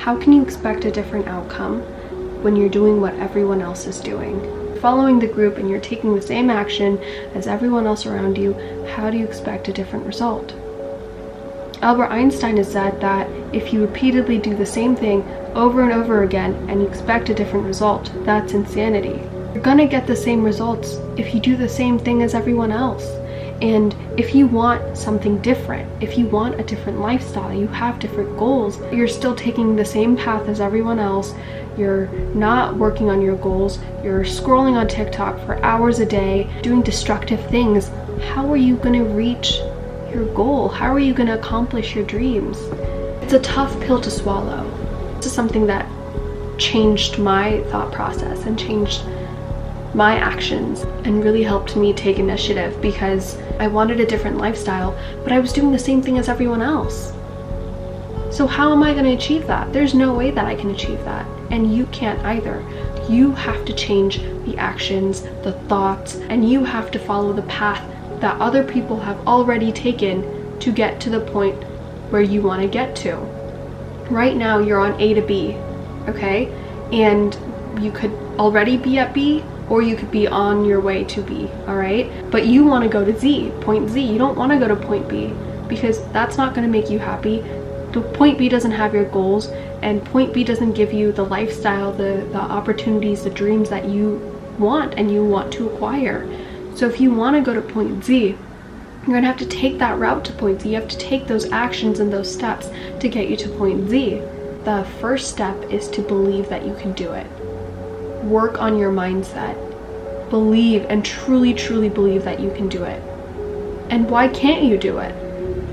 How can you expect a different outcome when you're doing what everyone else is doing? Following the group and you're taking the same action as everyone else around you, how do you expect a different result? Albert Einstein has said that if you repeatedly do the same thing over and over again and you expect a different result, that's insanity. You're gonna get the same results if you do the same thing as everyone else. And if you want something different, if you want a different lifestyle, you have different goals, you're still taking the same path as everyone else, you're not working on your goals, you're scrolling on TikTok for hours a day, doing destructive things, how are you gonna reach your goal? How are you gonna accomplish your dreams? It's a tough pill to swallow. This is something that changed my thought process and changed my actions and really helped me take initiative, because I wanted a different lifestyle, but I was doing the same thing as everyone else. So how am I going to achieve that? There's no way that I can achieve that, and you can't either. You have to change the actions, the thoughts, and you have to follow the path that other people have already taken to get to the point where you want to get to. Right now you're on A to B, okay? And you could already be at B, or you could be on your way to B, all right? But you want to go to Z, point Z. You don't want to go to point B, because that's not going to make you happy. The point B doesn't have your goals, and point B doesn't give you the lifestyle, the opportunities, the dreams that you want and you want to acquire. So if you want to go to point Z, you're going to have to take that route to point Z. You have to take those actions and those steps to get you to point Z. The first step is to believe that you can do it. Work on your mindset. Believe and truly, truly believe that you can do it. And why can't you do it?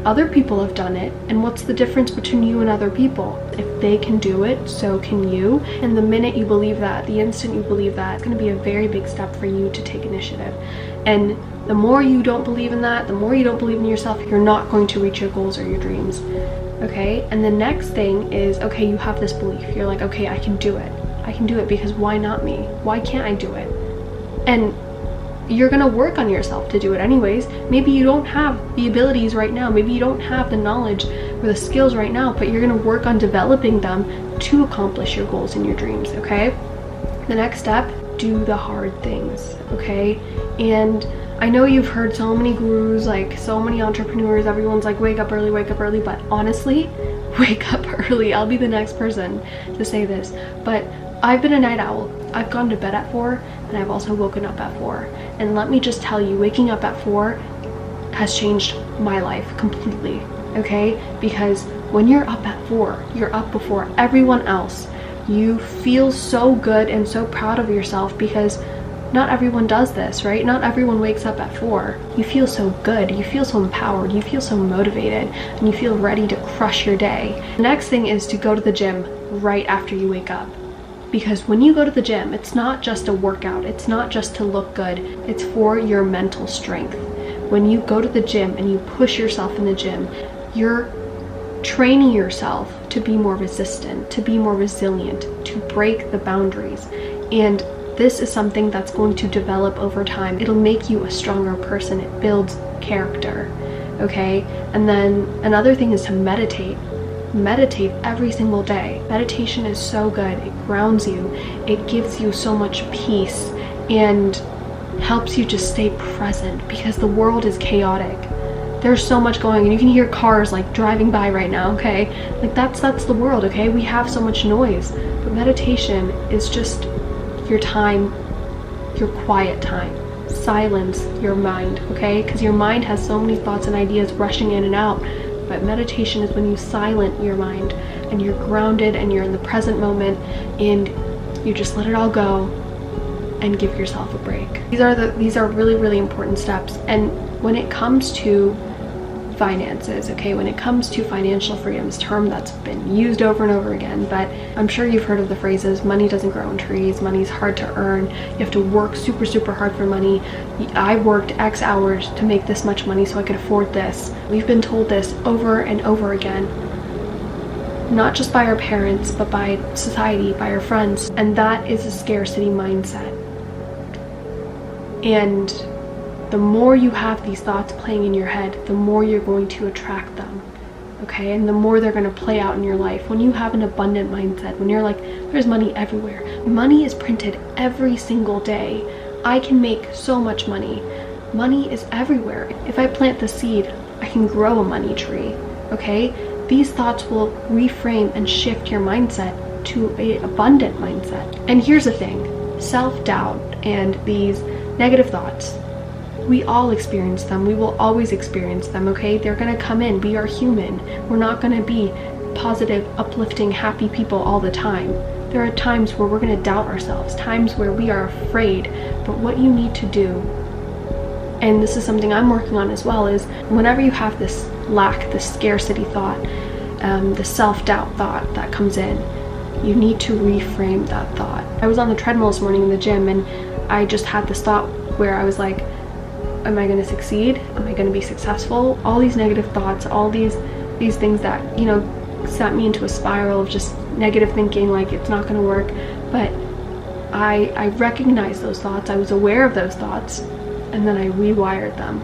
Other people have done it, and what's the difference between you and other people? If they can do it, so can you. And the minute you believe that, the instant you believe that, it's going to be a very big step for you to take initiative. And the more you don't believe in that, the more you don't believe in yourself, you're not going to reach your goals or your dreams. Okay? And the next thing is, okay, you have this belief. You're like, okay, I can do it. I can do it, because why not me? Why can't I do it? And you're gonna work on yourself to do it anyways. Maybe you don't have the abilities right now. Maybe you don't have the knowledge or the skills right now, but you're gonna work on developing them to accomplish your goals and your dreams, okay? The next step, do the hard things, okay? And I know you've heard so many gurus, like so many entrepreneurs, everyone's like, wake up early, but honestly, wake up early. I'll be the next person to say this, but I've been a night owl. I've gone to bed at 4, and I've also woken up at 4. And let me just tell you, waking up at 4 has changed my life completely, okay? Because when you're up at 4, you're up before everyone else. You feel so good and so proud of yourself, because not everyone does this, right? Not everyone wakes up at 4. You feel so good, you feel so empowered, you feel so motivated, and you feel ready to crush your day. The next thing is to go to the gym right after you wake up. Because when you go to the gym, it's not just a workout, it's not just to look good, it's for your mental strength. When you go to the gym and you push yourself in the gym, you're training yourself to be more resistant, to be more resilient, to break the boundaries. And this is something that's going to develop over time. It'll make you a stronger person. It builds character, okay? And then another thing is to meditate. Meditate every single day. Meditation is so good. It grounds you. It gives you so much peace and helps you just stay present, because the world is chaotic. There's so much going on. You can hear cars like driving by right now, okay? Like that's the world, okay? We have so much noise. But meditation is just your time, your quiet time. Silence your mind, okay? Because your mind has so many thoughts and ideas rushing in and out. But meditation is when you silence your mind and you're grounded and you're in the present moment and you just let it all go and give yourself a break. These are really, really important steps. And when it comes to finances, okay, when it comes to financial freedom, this term that's been used over and over again, but I'm sure you've heard of the phrases, money doesn't grow on trees, money's hard to earn, you have to work super, super hard for money. I worked X hours to make this much money so I could afford this. We've been told this over and over again, not just by our parents, but by society, by our friends, and that is a scarcity mindset. And the more you have these thoughts playing in your head, the more you're going to attract them, okay? And the more they're going to play out in your life. When you have an abundant mindset, when you're like, there's money everywhere. Money is printed every single day. I can make so much money. Money is everywhere. If I plant the seed, I can grow a money tree, okay? These thoughts will reframe and shift your mindset to an abundant mindset. And here's the thing, self-doubt and these negative thoughts, we all experience them. We will always experience them, okay? They're gonna come in. We are human. We're not gonna be positive, uplifting, happy people all the time. There are times where we're gonna doubt ourselves, times where we are afraid. But what you need to do, and this is something I'm working on as well, is whenever you have this lack, this scarcity thought, the self-doubt thought that comes in, you need to reframe that thought. I was on the treadmill this morning in the gym, and I just had this thought where I was like, am I going to succeed? Am I going to be successful? All these negative thoughts, all these things that, you know, sent me into a spiral of just negative thinking, like it's not going to work. But I recognized those thoughts. I was aware of those thoughts, and then I rewired them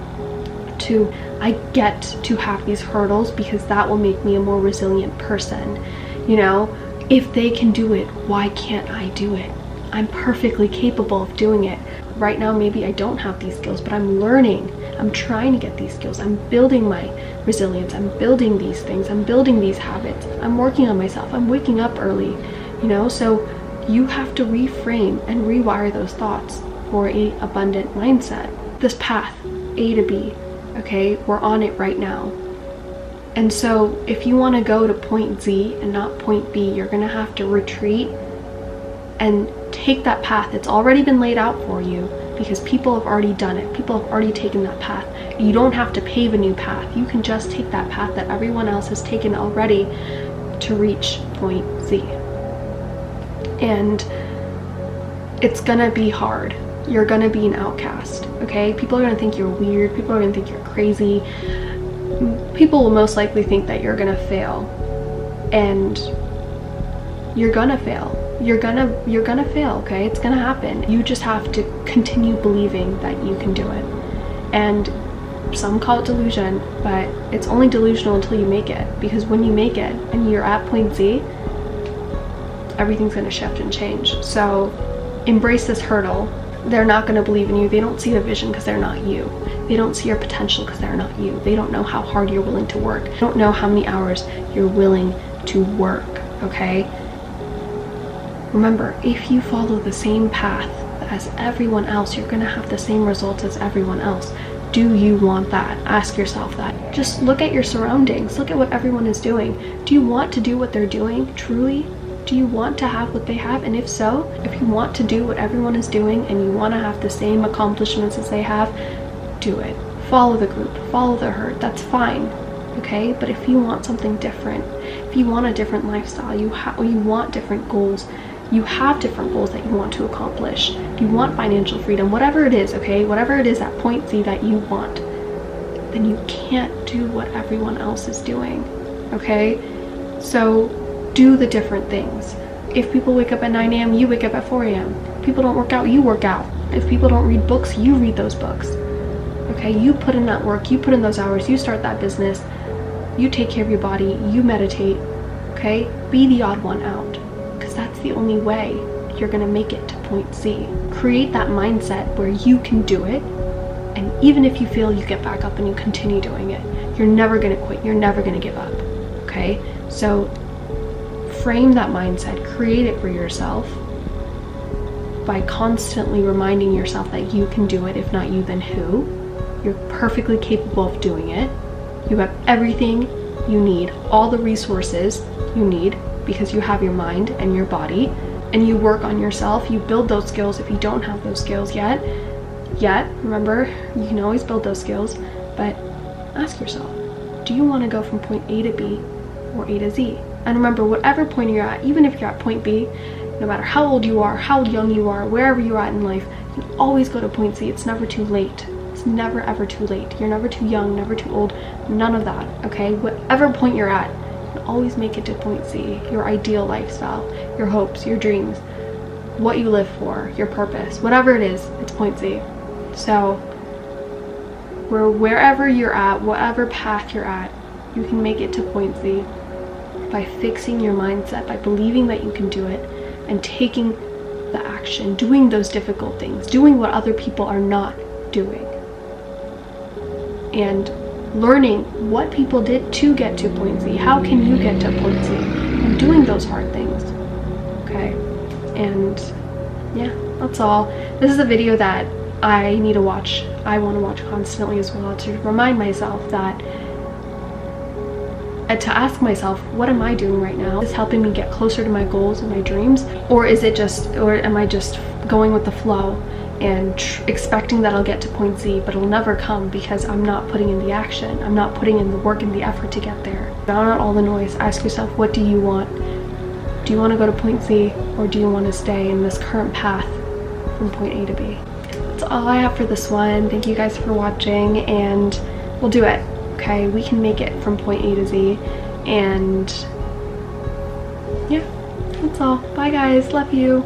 to, I get to have these hurdles because that will make me a more resilient person. You know, if they can do it, why can't I do it? I'm perfectly capable of doing it. Right now, maybe I don't have these skills, but I'm learning. I'm trying to get these skills. I'm building my resilience. I'm building these things. I'm building these habits. I'm working on myself. I'm waking up early, you know? So you have to reframe and rewire those thoughts for an abundant mindset. This path, A to B, okay? We're on it right now. And so if you want to go to point Z and not point B, you're going to have to retreat and take that path. It's already been laid out for you because people have already done it. People have already taken that path. You don't have to pave a new path. You can just take that path that everyone else has taken already to reach point Z. And it's gonna be hard. You're gonna be an outcast, okay? People are gonna think you're weird. People are gonna think you're crazy. People will most likely think that you're gonna fail. And you're gonna fail. You're gonna fail, okay? It's gonna happen. You just have to continue believing that you can do it. And some call it delusion, but it's only delusional until you make it. Because when you make it and you're at point Z, everything's gonna shift and change. So embrace this hurdle. They're not gonna believe in you. They don't see the vision because they're not you. They don't see your potential because they're not you. They don't know how hard you're willing to work. They don't know how many hours you're willing to work, okay? Remember, if you follow the same path as everyone else, you're gonna have the same results as everyone else. Do you want that? Ask yourself that. Just look at your surroundings. Look at what everyone is doing. Do you want to do what they're doing, truly? Do you want to have what they have? And if so, if you want to do what everyone is doing and you want to have the same accomplishments as they have, do it. Follow the group, follow the herd, that's fine, okay? But if you want something different, if you want a different lifestyle, you want different goals, you have different goals that you want to accomplish, you want financial freedom, whatever it is, okay? Whatever it is at point Z that you want, then you can't do what everyone else is doing, okay? So do the different things. If people wake up at 9 a.m., you wake up at 4 a.m. If people don't work out, you work out. If people don't read books, you read those books, okay? You put in that work, you put in those hours, you start that business, you take care of your body, you meditate, okay? Be the odd one out. Because that's the only way you're going to make it to point Z. Create that mindset where you can do it, and even if you fail, you get back up and you continue doing it. You're never going to quit. You're never going to give up, okay? So frame that mindset, create it for yourself by constantly reminding yourself that you can do it. If not you, then who? You're perfectly capable of doing it. You have everything you need, all the resources you need, because you have your mind and your body, and you work on yourself. You build those skills if you don't have those skills yet. Remember, you can always build those skills, but ask yourself, do you want to go from point A to B or A to Z? And remember, whatever point you're at, even if you're at point B, no matter how old you are, how young you are, wherever you're at in life, you can always go to point Z. It's never too late. It's never ever too late. You're never too young, never too old, none of that, okay? Whatever point you're at, always make it to point Z, your ideal lifestyle, your hopes, your dreams, what you live for, your purpose, whatever it is, it's point Z. So wherever you're at, whatever path you're at, You can make it to point Z by fixing your mindset, by believing that you can do it, and taking the action, doing those difficult things, doing what other people are not doing, and learning what people did to get to point Z. How can you get to point Z? And doing those hard things. Okay? And yeah, that's all. This is a video that I need to watch. I want to watch constantly as well, to remind myself that, to ask myself, what am I doing right now? Is this helping me get closer to my goals and my dreams? Or am I just going with the flow and expecting that I'll get to point Z, but it'll never come because I'm not putting in the action. I'm not putting in the work and the effort to get there. Drown out all the noise. Ask yourself, what do you want? Do you want to go to point Z, or do you want to stay in this current path from point A to B? That's all I have for this one. Thank you guys for watching, and we'll do it. Okay, we can make it from point A to Z, and yeah, that's all. Bye guys, love you.